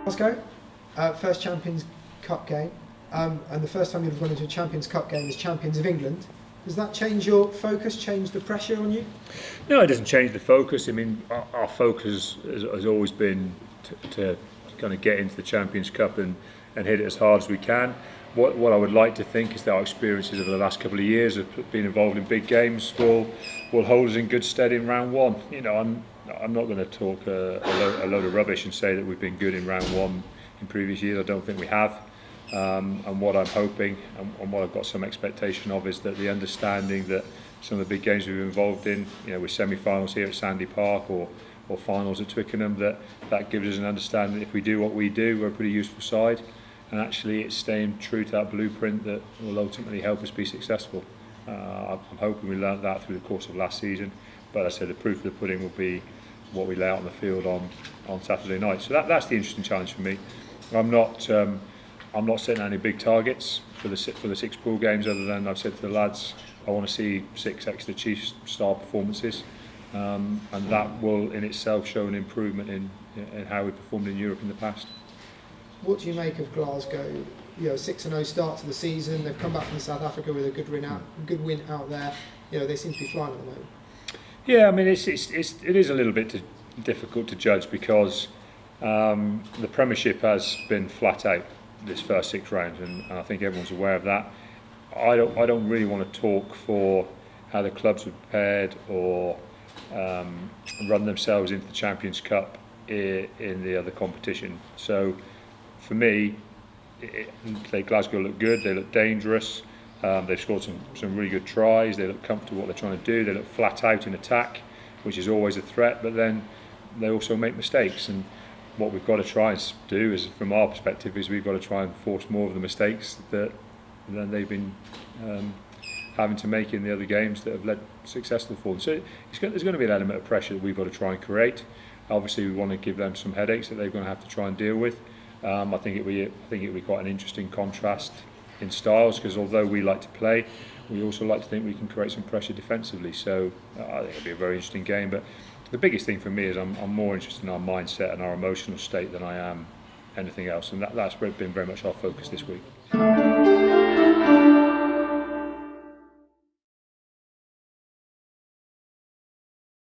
Glasgow, first Champions Cup game, and the first time you've gone into a Champions Cup game as Champions of England. Does that change your focus, change the pressure on you? No, it doesn't change the focus. I mean, our focus has always been to kind of get into the Champions Cup and hit it as hard as we can. What I would like to think is that our experiences over the last couple of years of being involved in big games will hold us in good stead in round one. You know, I'm not going to talk a load of rubbish and say that we've been good in round one in previous years. I don't think we have. And what I'm hoping and what I've got some expectation of is that the understanding that some of the big games we've been involved in, you know, with semi-finals here at Sandy Park or finals at Twickenham, that gives us an understanding that if we do what we do, we're a pretty useful side, and actually it's staying true to that blueprint that will ultimately help us be successful. I'm hoping we learned that through the course of last season, but as I said, the proof of the pudding will be what we lay out on the field on Saturday night. So that's the interesting challenge for me. I'm not setting any big targets for the 6 pool games, other than I've said to the lads I want to see 6 extra Chiefs style performances, and that will in itself show an improvement in how we performed in Europe in the past. What do you make of Glasgow? You know, 6-0 start to the season. They've come back from South Africa with a good win out there. You know, they seem to be flying at the moment. Yeah, I mean it is a little bit difficult to judge because the Premiership has been flat out this first 6 rounds, and I think everyone's aware of that. I don't really want to talk for how the clubs were prepared or run themselves into the Champions Cup in the other competition. So for me, Glasgow look good, they look dangerous, they've scored some really good tries, they look comfortable what they're trying to do, they look flat out in attack, which is always a threat, but then they also make mistakes. And what we've got to try and do is, from our perspective, is we've got to try and force more of the mistakes that they've been having to make in the other games that have led successful for them. So there's going to be an element of pressure that we've got to try and create. Obviously, we want to give them some headaches that they're going to have to try and deal with. I think it'll be quite an interesting contrast in styles, because although we like to play, we also like to think we can create some pressure defensively. So I think it'll be a very interesting game. But the biggest thing for me is I'm more interested in our mindset and our emotional state than I am anything else, and that's been very much our focus this week.